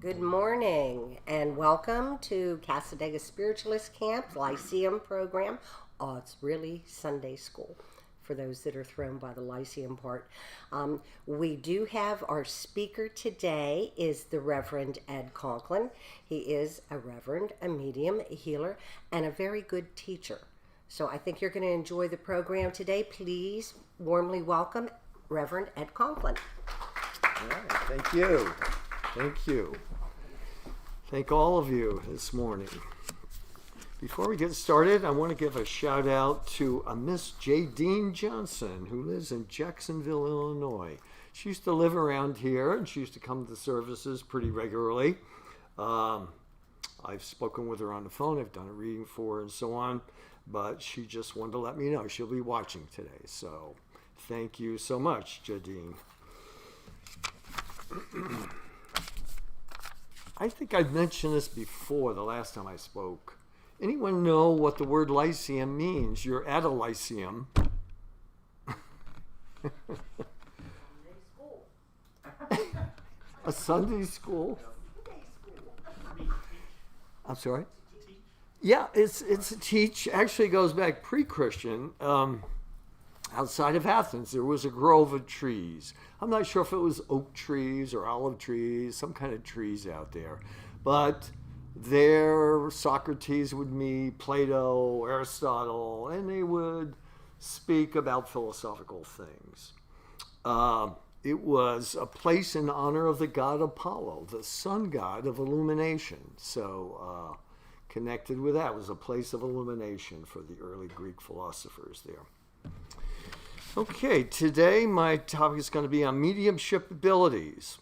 Good morning and welcome to Cassadaga Spiritualist Camp Lyceum program. Oh, it's really Sunday school for those that are thrown by the Lyceum part. We do have our speaker today is the Reverend Ed Conklin. He is a reverend, a medium, a healer, and a very good teacher. So I think you're going to enjoy the program today. Please warmly welcome Reverend Ed Conklin. All right, thank you. Thank you. Thank all of you this morning. Before we get started, I want to give a shout out to a Miss Jadine Johnson, who lives in Jacksonville, Illinois. She used to live around here, and she used to come to the services pretty regularly. I've spoken with her on the phone. I've done a reading for her and so on, but she just wanted to let me know she'll be watching today. So thank you so much, Jadine. I think I've mentioned this before the last time I spoke. Anyone know what the word Lyceum means? You're at a Lyceum. A Sunday school? I'm sorry? Yeah, it's a teach. Actually, it goes back pre-Christian. Outside of Athens, there was a grove of trees. I'm not sure if it was oak trees or olive trees, some kind of trees out there. But there, Socrates would meet Plato, Aristotle, and they would speak about philosophical things. It was a place in honor of the god Apollo, the sun god of illumination. So connected with that was a place of illumination for the early Greek philosophers there. Okay, today my topic is going to be on mediumship abilities.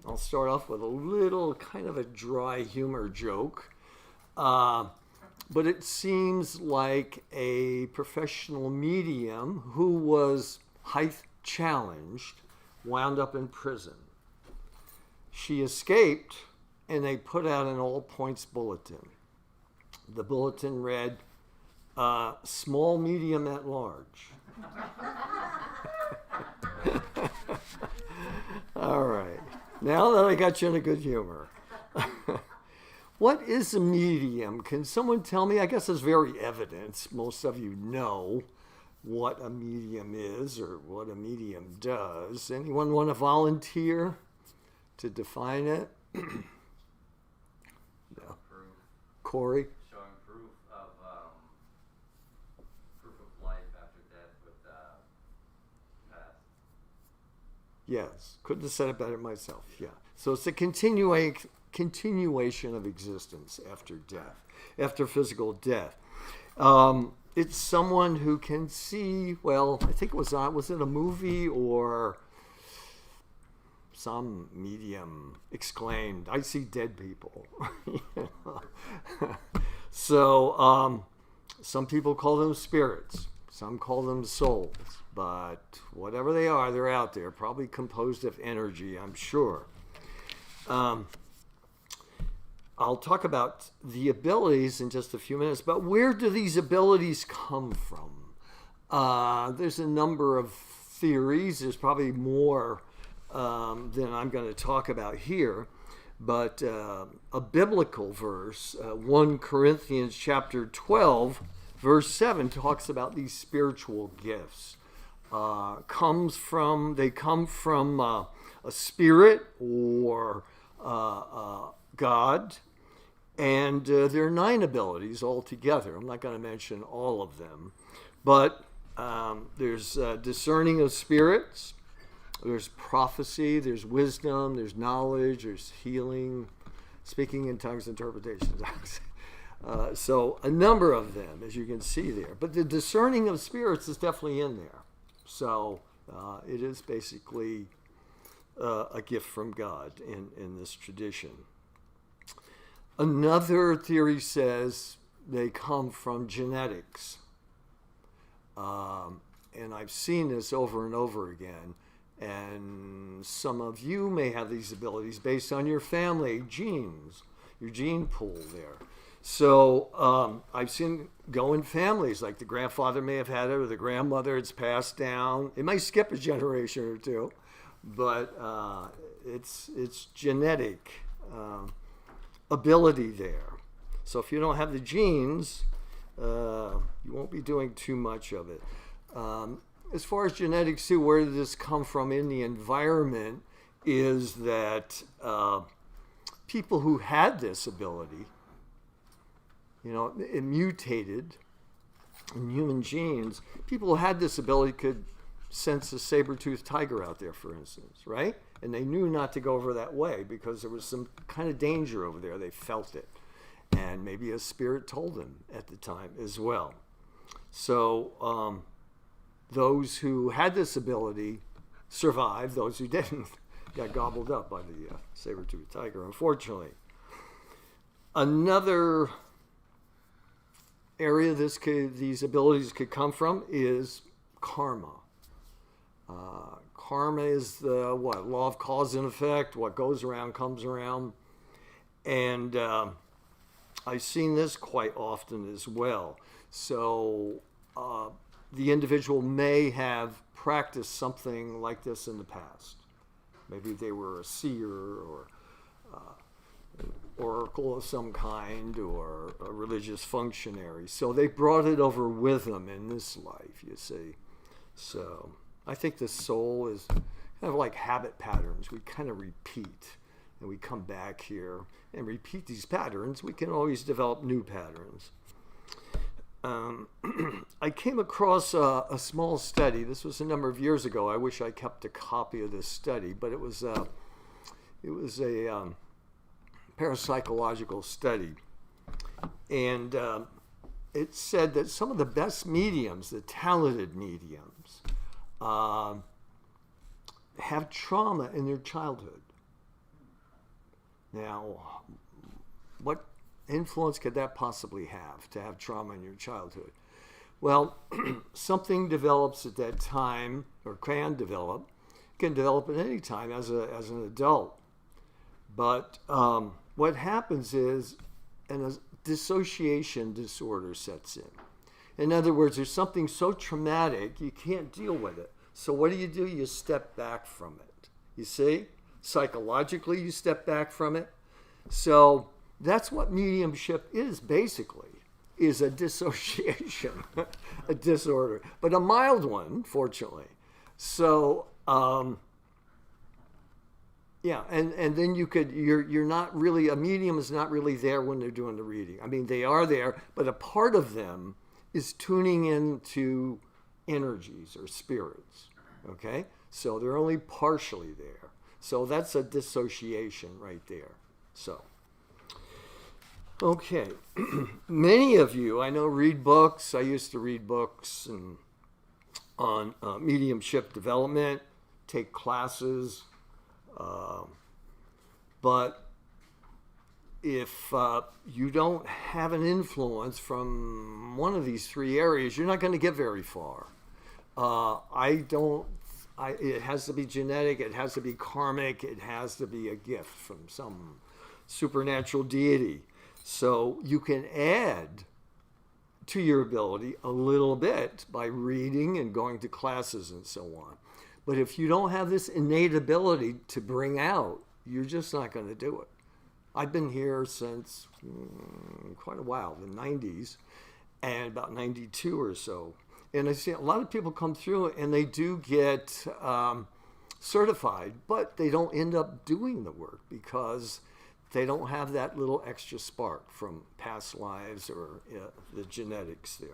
I'll start off with a little kind of a dry humor joke, but it seems like a professional medium who was height challenged wound up in prison. She escaped, and they put out an all-points bulletin. The bulletin read, small, medium, at large. All right. Now that I got you in a good humor. What is a medium? Can someone tell me? I guess it's very evident. Most of you know what a medium is or what a medium does. Anyone want to volunteer to define it? No. Corey? Yes, couldn't have said it better myself. Yeah. So it's a continuation of existence after death, after physical death. It's someone who can see, well, I think was it a movie or some medium exclaimed, I see dead people. So some people call them spirits. Some call them souls. But whatever they are, they're out there, probably composed of energy, I'm sure. I'll talk about the abilities in just a few minutes, but where do these abilities come from? There's a number of theories. There's probably more than I'm going to talk about here. But a biblical verse, 1 Corinthians chapter 12, verse 7, talks about these spiritual gifts. They come from a spirit or God, and there are 9 abilities altogether. I'm not going to mention all of them, but there's discerning of spirits, there's prophecy, there's wisdom, there's knowledge, there's healing, speaking in tongues, interpretation of tongues. So a number of them, as you can see there. But the discerning of spirits is definitely in there. So it is basically a gift from God in this tradition. Another theory says they come from genetics. And I've seen this over and over again. And some of you may have these abilities based on your family genes, your gene pool there. So I've seen go in families, like the grandfather may have had it or the grandmother, it's passed down. It might skip a generation or two, but it's genetic ability there. So if you don't have the genes, you won't be doing too much of it. As far as genetics too, where did this come from in the environment is that people who had this ability, it mutated in human genes. People who had this ability could sense a saber-toothed tiger out there, for instance, right? And they knew not to go over that way because there was some kind of danger over there. They felt it. And maybe a spirit told them at the time as well. So those who had this ability survived. Those who didn't got gobbled up by the saber-toothed tiger, unfortunately. Another area these abilities could come from is karma. Karma is the law of cause and effect. What goes around comes around. And I've seen this quite often as well. So the individual may have practiced something like this in the past. Maybe they were a seer or an oracle of some kind or a religious functionary. So they brought it over with them in this life, you see. So I think the soul is kind of like habit patterns. We kind of repeat, and we come back here and repeat these patterns. We can always develop new patterns. I came across a small study. This was a number of years ago. I wish I kept a copy of this study, but it was a parapsychological study, and it said that some of the best mediums, the talented mediums, have trauma in their childhood. Now, what influence could that possibly have, to have trauma in your childhood? Well, something develops at that time, or can develop at any time as an adult. But what happens is a dissociation disorder sets in. In other words, there's something so traumatic, you can't deal with it. So what do? You step back from it. You see? Psychologically, you step back from it. So that's what mediumship is, basically, is a dissociation, a disorder, but a mild one, fortunately. So, yeah, and then you're not really, a medium is not really there when they're doing the reading. I mean, they are there, but a part of them is tuning into energies or spirits, okay? So they're only partially there. So that's a dissociation right there. So, okay. Many of you, I know, read books. I used to read books on mediumship development, take classes. But if you don't have an influence from one of these three areas, you're not going to get very far. It has to be genetic, it has to be karmic, it has to be a gift from some supernatural deity. So you can add to your ability a little bit by reading and going to classes and so on. But if you don't have this innate ability to bring out, you're just not going to do it. I've been here since quite a while, the 90s, and about 92 or so. And I see a lot of people come through and they do get certified, but they don't end up doing the work because they don't have that little extra spark from past lives or the genetics there.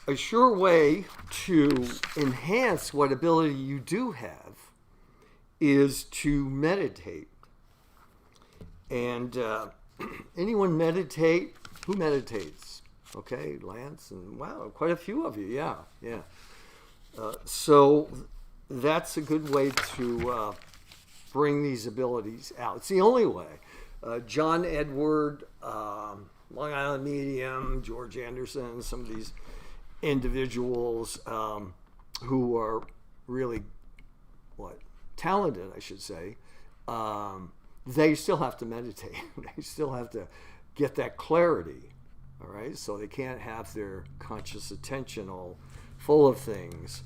A sure way to enhance what ability you do have is to meditate. And anyone meditate? Who meditates? Okay, Lance, and wow, quite a few of you, yeah. So that's a good way to bring these abilities out. It's the only way. John Edward, Long Island Medium, George Anderson, some of these individuals who are really, talented, I should say, they still have to meditate. They still have to get that clarity. All right, so they can't have their conscious attention all full of things.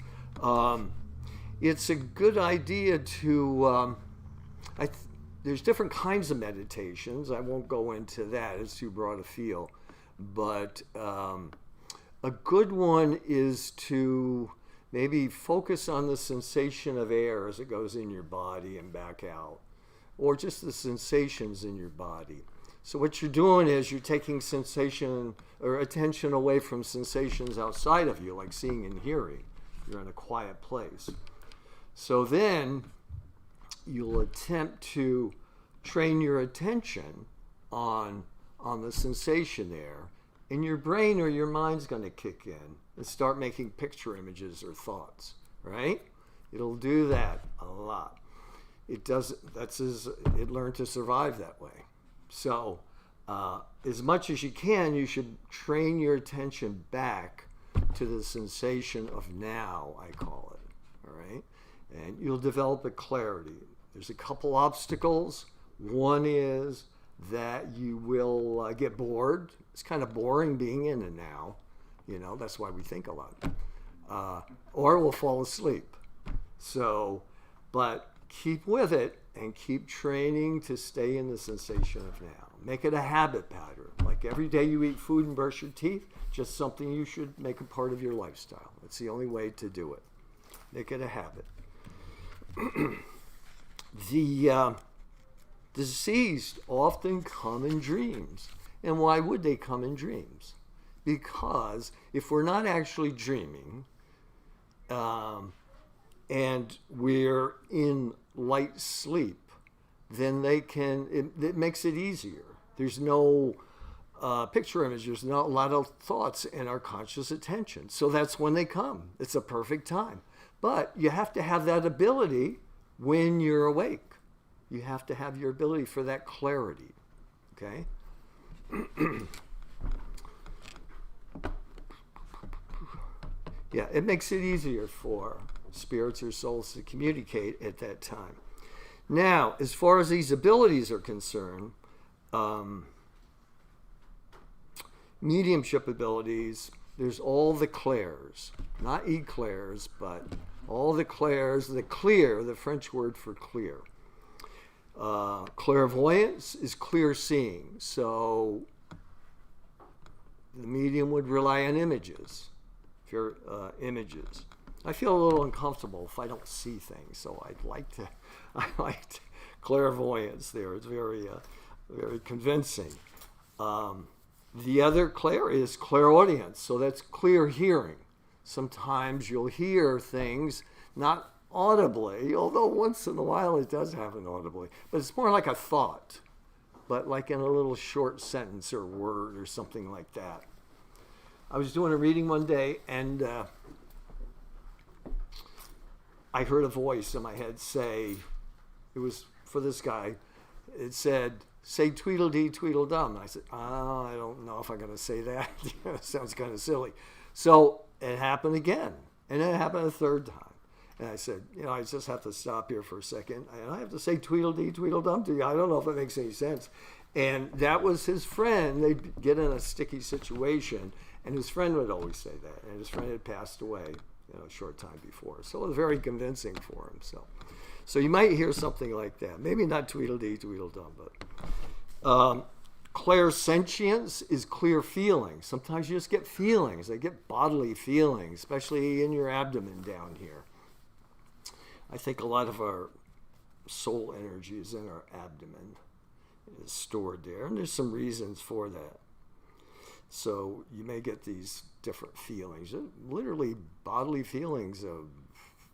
It's a good idea to, there's different kinds of meditations. I won't go into that. It's too broad a field. But a good one is to maybe focus on the sensation of air as it goes in your body and back out, or just the sensations in your body. So what you're doing is you're taking sensation or attention away from sensations outside of you, like seeing and hearing. You're in a quiet place. So then you'll attempt to train your attention on the sensation there, and your brain or your mind's going to kick in and start making picture images or thoughts, right? It'll do that a lot. It learned to survive that way. So as much as you can, you should train your attention back to the sensation of now, I call it, all right? And you'll develop a clarity. There's a couple obstacles. One is that you will get bored. It's kind of boring being in and now. That's why we think a lot. Or we'll fall asleep. So, but keep with it and keep training to stay in the sensation of now. Make it a habit pattern. Like every day you eat food and brush your teeth, just something you should make a part of your lifestyle. That's the only way to do it. Make it a habit. The deceased often come in dreams. And why would they come in dreams? Because if we're not actually dreaming, and we're in light sleep, then it makes it easier. There's no picture image, there's not a lot of thoughts in our conscious attention. So that's when they come. It's a perfect time. But you have to have that ability when you're awake. You have to have your ability for that clarity. Okay? Yeah, it makes it easier for spirits or souls to communicate at that time. Now, as far as these abilities are concerned, mediumship abilities, there's all the clairs, not eclairs, but all the clairs, the clear, the French word for clear. Clairvoyance is clear seeing, so the medium would rely on images. Images. I feel a little uncomfortable if I don't see things, so I liked clairvoyance there. It's very convincing. The other clair is clairaudience, so that's clear hearing. Sometimes you'll hear things not audibly, although once in a while it does happen audibly, but it's more like a thought, but like in a little short sentence or word or something like that. I was doing a reading one day, and I heard a voice in my head say, it was for this guy, it said, say Tweedledee, Tweedledum. And I said, I don't know if I'm going to say that. It sounds kind of silly. So it happened again, and then it happened a third time. And I said, I just have to stop here for a second. I have to say Tweedledee, Tweedledum to you. I don't know if it makes any sense. And that was his friend. They'd get in a sticky situation, and his friend would always say that. And his friend had passed away, a short time before. So it was very convincing for him. So you might hear something like that. Maybe not Tweedledee, Tweedledum, but clairsentience is clear feeling. Sometimes you just get feelings. They get bodily feelings, especially in your abdomen down here. I think a lot of our soul energy is in our abdomen. It's stored there, and there's some reasons for that. So you may get these different feelings, literally bodily feelings of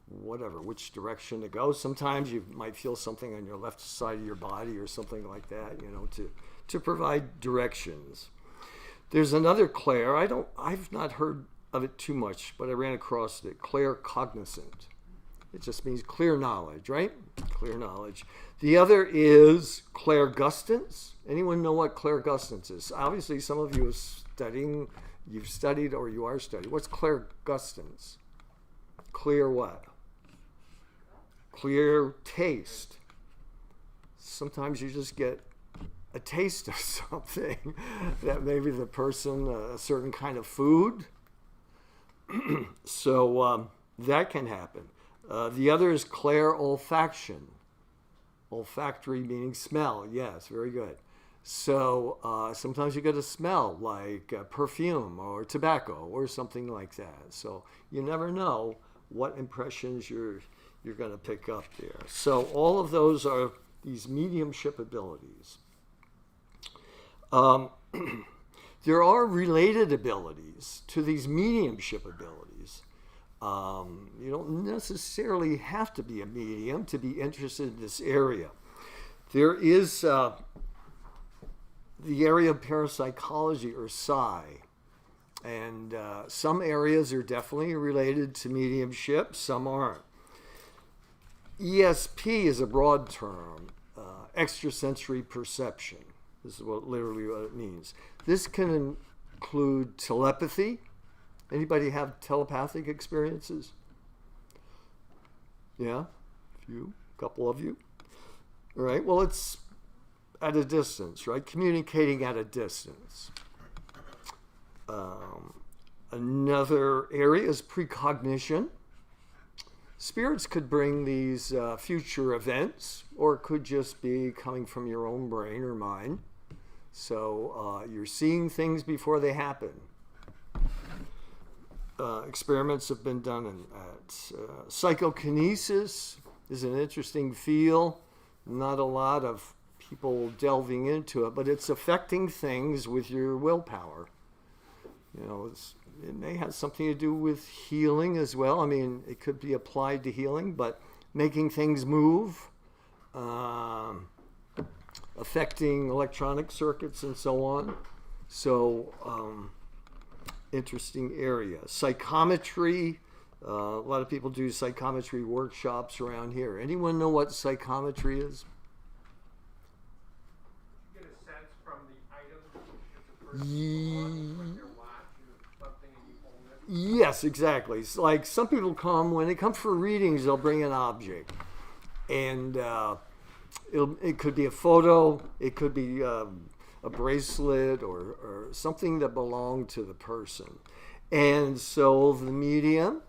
whatever, which direction to go. Sometimes you might feel something on your left side of your body or something like that, to provide directions. There's another clair. I've not heard of it too much, but I ran across it. Cognizant. It just means clear knowledge, right? Clear knowledge. The other is clairgustance. Anyone know what clairgustance is? Obviously, some of you you've studied or you are studying. What's clairgustance? Clear what? Clear taste. Sometimes you just get a taste of something that maybe the person, a certain kind of food. So that can happen. The other is clairolfaction. Olfactory meaning smell. Yes, very good. So sometimes you get a smell like perfume or tobacco or something like that. So you never know what impressions you're going to pick up there. So all of those are these mediumship abilities. There are related abilities to these mediumship abilities. You don't necessarily have to be a medium to be interested in this area. There is the area of parapsychology or psi. And some areas are definitely related to mediumship, some aren't. ESP is a broad term, extrasensory perception. This is literally what it means. This can include telepathy. Anybody have telepathic experiences? Yeah, a couple of you. All right, well, it's at a distance, right? Communicating at a distance. Another area is precognition. Spirits could bring these future events, or it could just be coming from your own brain or mind. So you're seeing things before they happen. Experiments have been done in that. Psychokinesis is an interesting field. Not a lot of people delving into it, but it's affecting things with your willpower. You know, it may have something to do with healing as well. I mean, it could be applied to healing, but making things move, affecting electronic circuits and so on. So, interesting area. Psychometry. A lot of people do psychometry workshops around here. Anyone know what psychometry is? You get a sense from the items that the person from their watch or something and you hold it. Yes, exactly. It's like some people when they come for readings, they'll bring an object. And it could be a photo, it could be a bracelet or something that belonged to the person. And so the medium,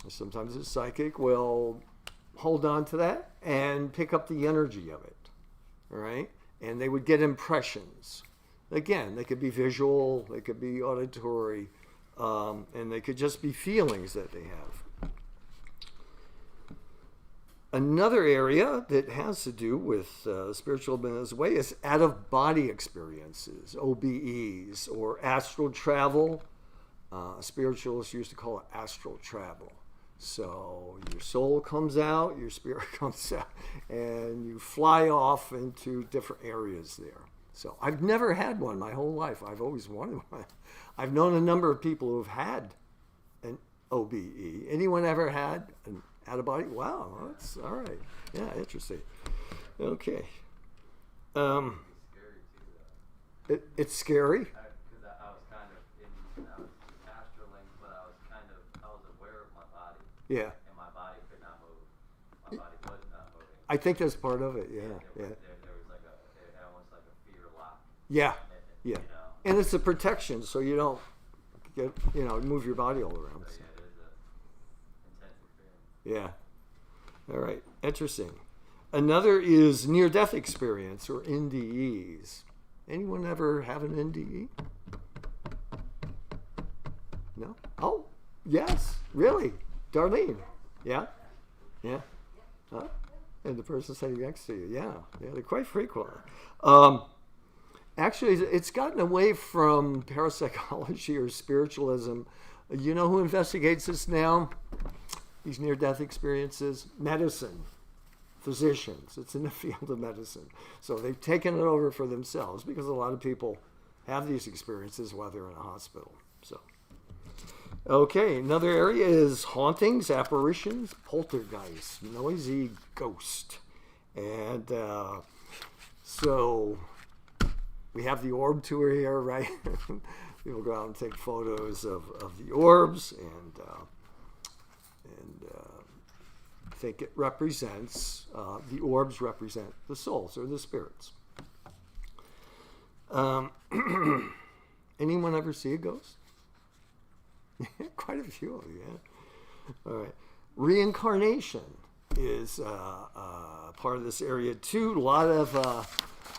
sometimes it's psychic, will hold on to that and pick up the energy of it. All right? And they would get impressions. Again, they could be visual, they could be auditory, and they could just be feelings that they have. Another area that has to do with spiritual business way is out-of-body experiences, OBEs, or astral travel. Spiritualists used to call it astral travel. So your soul comes out, your spirit comes out, and you fly off into different areas there. So I've never had one my whole life. I've always wanted one. I've known a number of people who have had an OBE. Anyone ever had an out-of-body? Wow, that's all right. Yeah, interesting. Okay. It's scary. Because I was kind of I was astralinked, but I was aware of my body. Yeah. And my body could not move. My body was not moving. I think that's part of it. Yeah. There was like almost like a fear lock. Yeah. You Yeah. know? And it's a protection, so you don't get move your body all around. So So. yeah, it is an intense experience. Yeah. All right. Interesting. Another is near-death experience or NDEs. Anyone ever have an NDE? No? Oh, yes. Really? Darlene? Yeah? Yeah? Huh? And the person sitting next to you. Yeah. Yeah, they're quite frequent. Actually, it's gotten away from parapsychology or spiritualism. You know who investigates this now? These near-death experiences? Medicine. Physicians. It's in the field of medicine. So they've taken it over for themselves because a lot of people have these experiences while they're in a hospital. So, okay, another area is hauntings, apparitions, poltergeist, noisy ghost. And so we have the Orb Tour here, right? People go out and take photos of the orbs, and I think it represents, the orbs represent the souls or the spirits. Anyone ever see a ghost? Quite a few of you, yeah. All right. Reincarnation. is part of this area too. A lot of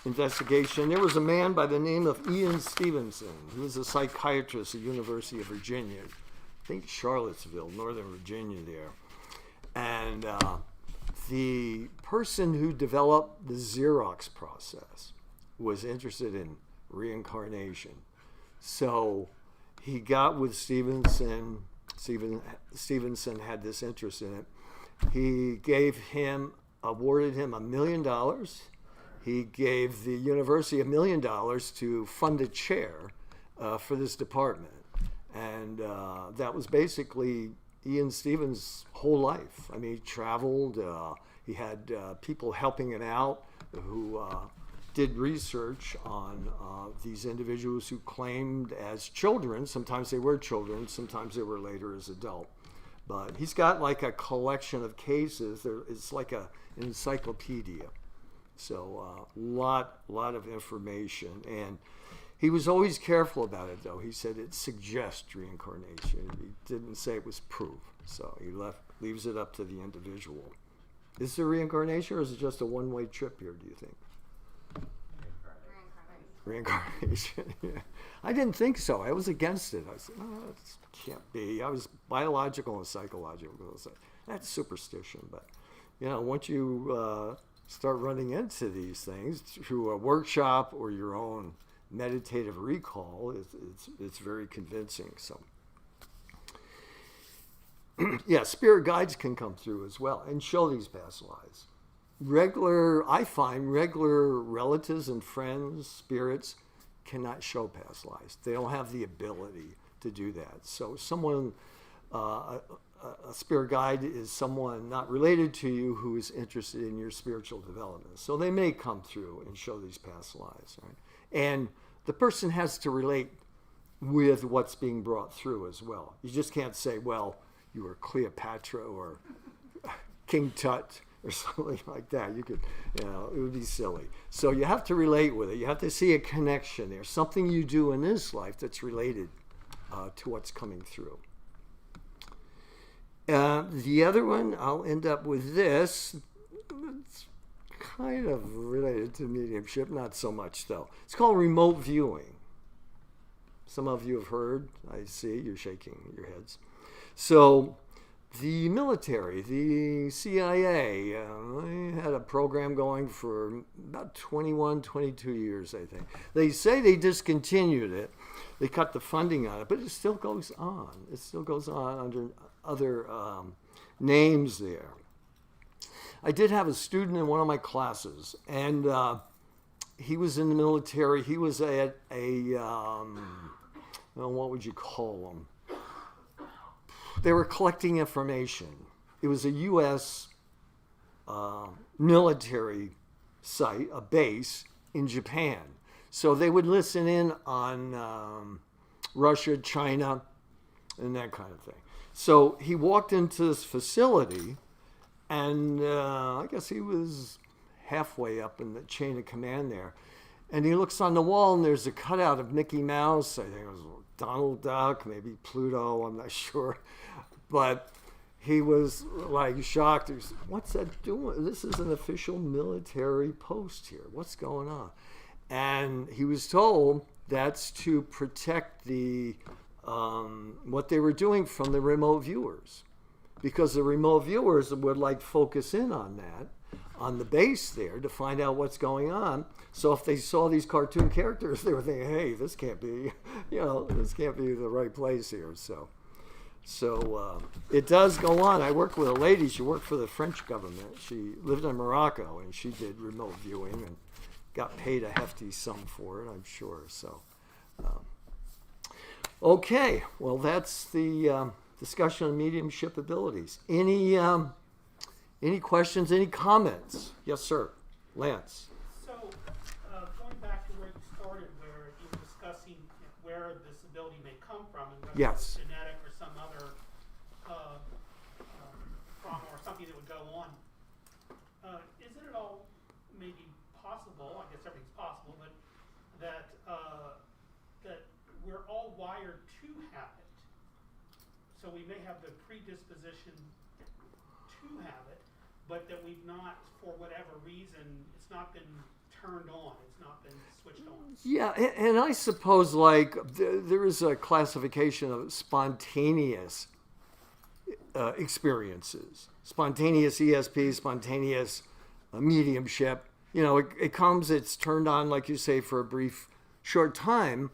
investigation. There was a man by the name of Ian Stevenson. He was a psychiatrist at the University of Virginia, I think Charlottesville, Northern Virginia there. And the person who developed the Xerox process was interested in reincarnation. So he got with Stevenson. Stevenson had this interest in it. He awarded him $1 million. He gave the university $1 million to fund a chair for this department. And that was basically Ian Stevens' whole life. I mean, he traveled. He had people helping him out who did research on these individuals who claimed as children. Sometimes they were children. Sometimes they were later as adults. But he's got like a collection of cases. It's like an encyclopedia. So lot of information. And he was always careful about it, though. He said it suggests reincarnation. He didn't say it was proof. So he leaves it up to the individual. Is there reincarnation, or is it just a one-way trip here, do you think? Reincarnation. Yeah. I didn't think so. I was against it. I said, oh, it can't be. I was biological and psychological. So that's superstition. But, once you start running into these things through a workshop or your own meditative recall, it's very convincing. So, yeah, spirit guides can come through as well and show these past lives. I find regular relatives and friends, spirits, cannot show past lives. They don't have the ability to do that. So someone, a spirit guide is someone not related to you who is interested in your spiritual development. So they may come through and show these past lives, right? And the person has to relate with what's being brought through as well. You just can't say, well, you were Cleopatra or King Tut or something like that. You could, it would be silly. So you have to relate with it. You have to see a connection there, something you do in this life that's related to what's coming through. The other one, I'll end up with this. It's kind of related to mediumship, not so much though. It's called remote viewing. Some of you have heard. I see you're shaking your heads. So the military, the CIA, they had a program going for about 21, 22 years, I think. They say they discontinued it. They cut the funding on it, but it still goes on. It still goes on under other names there. I did have a student in one of my classes, and he was in the military. He was at what would you call them? They were collecting information. It was a U.S. Military site, a base in Japan. So they would listen in on Russia, China, and that kind of thing. So he walked into this facility, and I guess he was halfway up in the chain of command there. And he looks on the wall, and there's a cutout of Mickey Mouse. I think it was Donald Duck, maybe Pluto, I'm not sure. But he was like shocked. He was, what's that doing? This is an official military post here. What's going on? And he was told that's to protect the what they were doing from the remote viewers. Because the remote viewers would like focus in on that, on the base there, to find out what's going on. So if they saw these cartoon characters, they were thinking, hey, this can't be, this can't be the right place here. So it does go on. I worked with a lady, she worked for the French government. She lived in Morocco, and she did remote viewing and got paid a hefty sum for it, I'm sure. So, okay, well, that's the discussion on mediumship abilities. Any questions, any comments? Yes, sir. Lance. So, going back to where you started, where you were discussing where this ability may come from, and whether Yes. it's genetic or some other trauma or something that would go on, isn't it all maybe possible, I guess everything's possible, but that we're all wired to have it. So we may have the predisposition to have it, but that we've not, for whatever reason, it's not been turned on, it's not been switched on. Yeah, and I suppose like there is a classification of spontaneous experiences, spontaneous ESP, spontaneous mediumship. You know, it comes, it's turned on, like you say, for a brief, short time,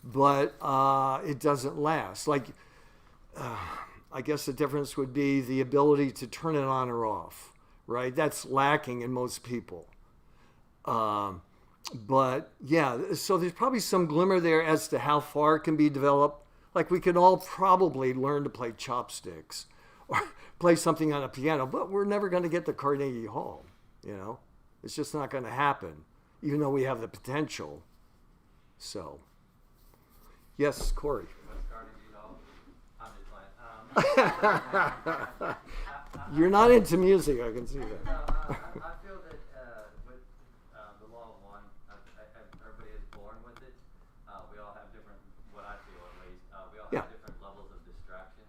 but it doesn't last. Like, I guess the difference would be the ability to turn it on or off, right? That's lacking in most people. But yeah, so there's probably some glimmer there as to how far it can be developed. Like we can all probably learn to play chopsticks or play something on a piano, but we're never going to get to Carnegie Hall, you know? It's just not going to happen, even though we have the potential. So, yes, Corey. You're not into music, I can see that. I feel that with the law of one, everybody is born with it. We all have different, what I feel at least, we all have different levels of distraction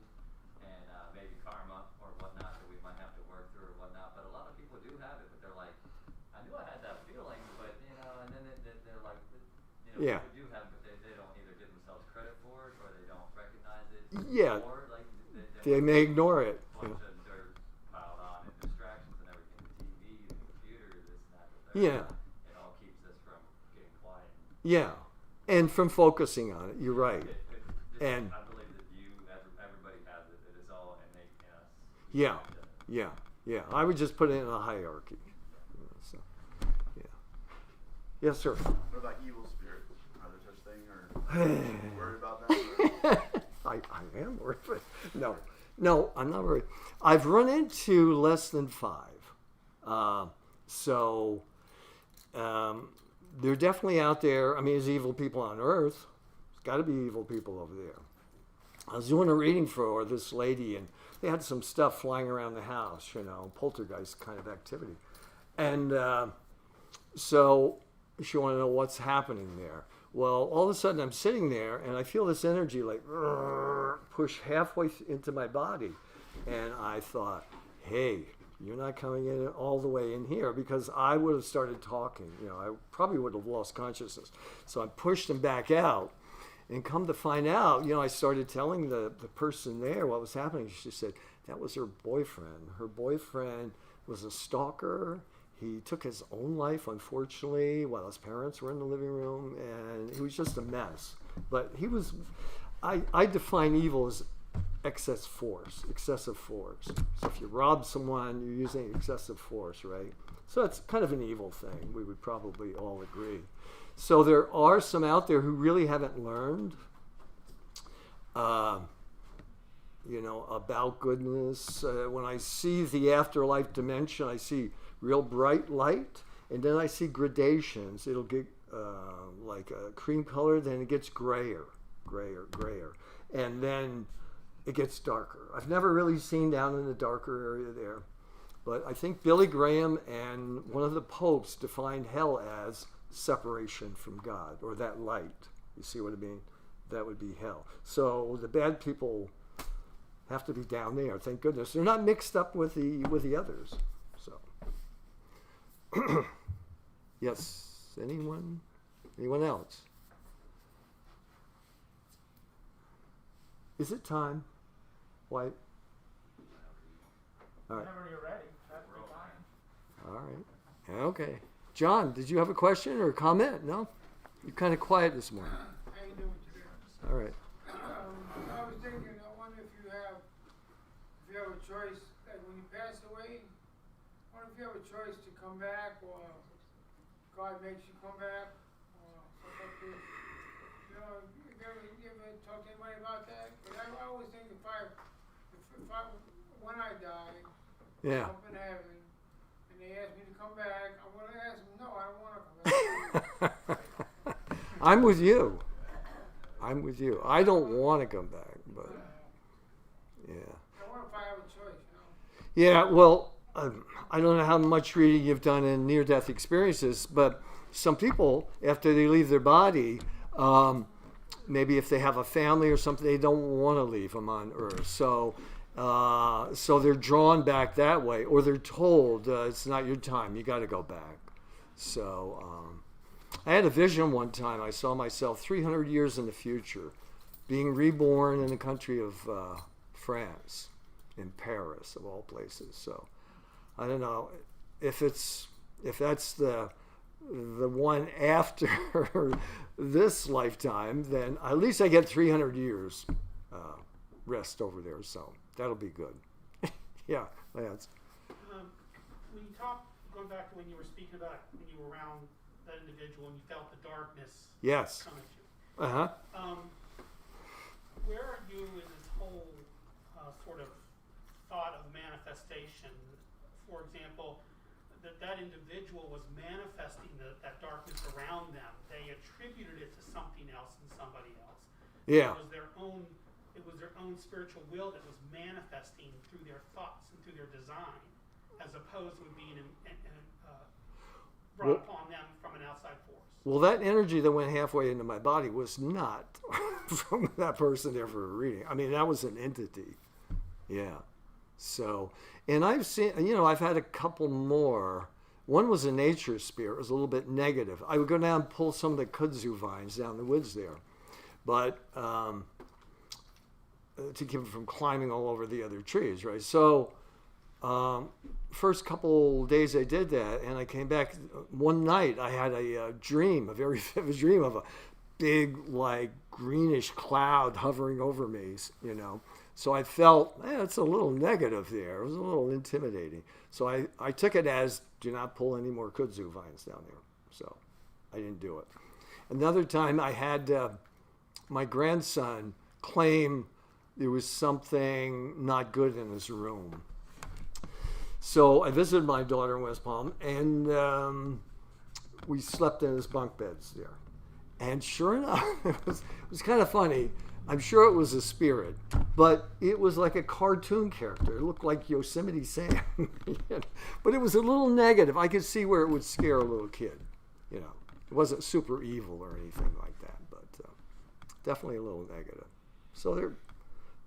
and maybe karma or whatnot that we might have to work through or whatnot. But a lot of people do have it, but they're like, I knew I had that feeling, but and then they're like, people do have it, but they don't either give themselves credit for it or they don't recognize it. Yeah. Or like They may ignore it. bunch of dirt piled on and distractions and everything, the TV, the computer, this and that, the third. Yeah. It all keeps us from getting quiet. Yeah. And from focusing on it. You're right. And I believe that everybody has it. It is all innate in us. yeah. Yeah. I would just put it in a hierarchy. So, yeah. Yes, sir. What about evil spirits? Are there such thing, or are you worried about that? I am worried, but no, I'm not worried. I've run into less than 5. So they're definitely out there. I mean, there's evil people on Earth. There's got to be evil people over there. I was doing a reading for this lady, and they had some stuff flying around the house, you know, poltergeist kind of activity. And so she wanted to know what's happening there. Well, all of a sudden I'm sitting there and I feel this energy like push halfway into my body. And I thought, hey, you're not coming in all the way in here, because I would have started talking. You know, I probably would have lost consciousness. So I pushed him back out, and come to find out, you know, I started telling the person there what was happening. She said that was her boyfriend. Her boyfriend was a stalker. He took his own life, unfortunately, while his parents were in the living room, and it was just a mess. But he was, I define evil as excessive force. So if you rob someone, you're using excessive force, right? So that's kind of an evil thing. We would probably all agree. So there are some out there who really haven't learned, you know, about goodness. When I see the afterlife dimension, I see real bright light, and then I see gradations. It'll get like a cream color, then it gets grayer, and then it gets darker. I've never really seen down in the darker area there, but I think Billy Graham and one of the popes defined hell as separation from God, or that light. You see what I mean? That would be hell. So the bad people have to be down there. Thank goodness they're not mixed up with the others. So. Yes, anyone else? Is it time? White? All right. Whenever you're ready, that'd be fine. All right. Okay. John, did you have a question or a comment? No? You're kind of quiet this morning. How you doing today? All right. I was thinking, I wonder if you have a choice, like when you pass away, I wonder if you have a choice to come back, or God makes you come back, or something like this. You know, you ever talk to anybody about that? But I always think if when I die, Yeah. up in heaven, and they ask me to come back, I'm going to ask them, no, I don't want to come back. I'm with you. I don't want to come back, but yeah. I wonder if I have a choice, Yeah, well, I don't know how much reading you've done in near-death experiences, but some people, after they leave their body, maybe if they have a family or something, they don't want to leave them on Earth. So So they're drawn back that way, or they're told it's not your time. You got to go back. So I had a vision one time. I saw myself 300 years in the future, being reborn in the country of France, in Paris of all places. So I don't know if that's the one after this lifetime. Then at least I get 300 years rest over there. So that'll be good. Yeah, Lance. When you talk, going back to when you were speaking about when you were around that individual and you felt the darkness Yes. come at you. Uh-huh. Where are you in this whole sort of thought of manifestation? For example, that individual was manifesting that darkness around them. They attributed it to something else and somebody else. Yeah. It was their own spiritual will that was manifesting through their thoughts and through their design, as opposed to being brought upon them from an outside force. Well, that energy that went halfway into my body was not from that person there for a reading. I mean, that was an entity. Yeah. So, and I've seen, I've had a couple more. One was a nature spirit. It was a little bit negative. I would go down and pull some of the kudzu vines down the woods there. But to keep it from climbing all over the other trees, right? So, first couple days I did that, and I came back. One night I had a dream, a very vivid dream of a big, like, greenish cloud hovering over me, So I felt, it's a little negative there. It was a little intimidating. So I took it as, do not pull any more kudzu vines down there. So I didn't do it. Another time I had my grandson claim there was something not good in his room. So I visited my daughter in West Palm, and we slept in his bunk beds there. And sure enough, it was kind of funny. I'm sure it was a spirit, but it was like a cartoon character. It looked like Yosemite Sam. But it was a little negative. I could see where it would scare a little kid. It wasn't super evil or anything like that, but definitely a little negative. So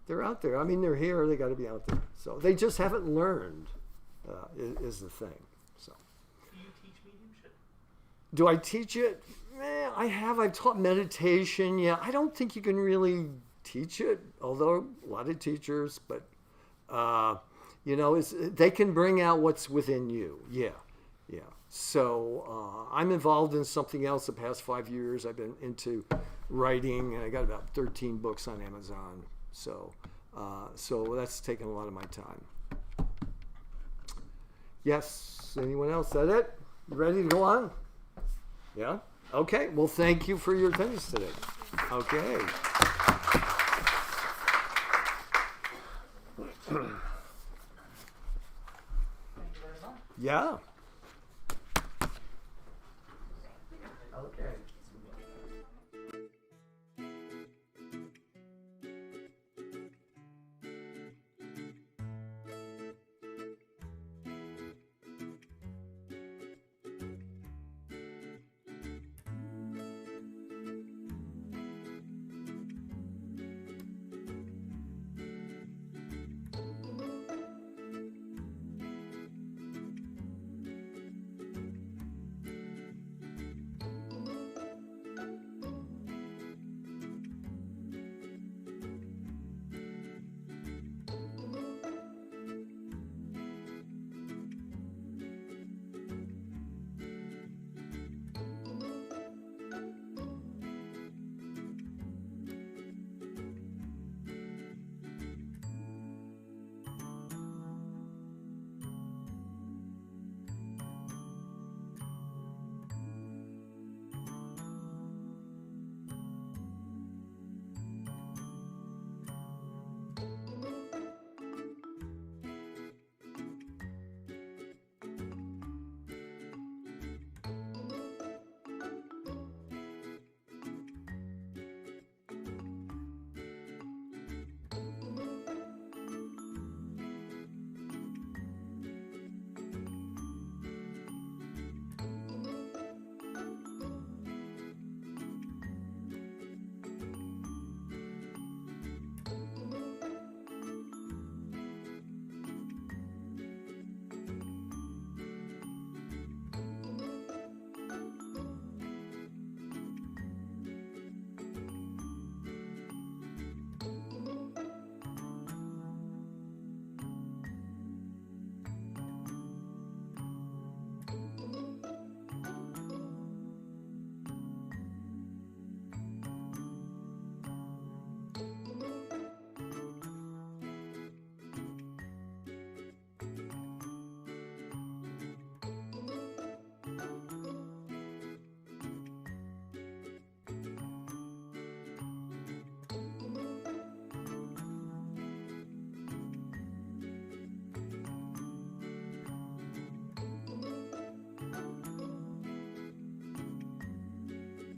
they're out there. I mean, they're here. They got to be out there. So they just haven't learned. Is the thing. So. Do you teach mediumship? Do I teach it? I have. I've taught meditation. Yeah, I don't think you can really teach it, although a lot of teachers. But they can bring out what's within you. Yeah. So I'm involved in something else. The past 5 years, I've been into writing, and I got about 13 books on Amazon. So that's taken a lot of my time. Yes. Anyone else? Is that it? You ready to go on? Yeah? Okay. Well, thank you for your attendance today. Okay. Thank you very much. Yeah.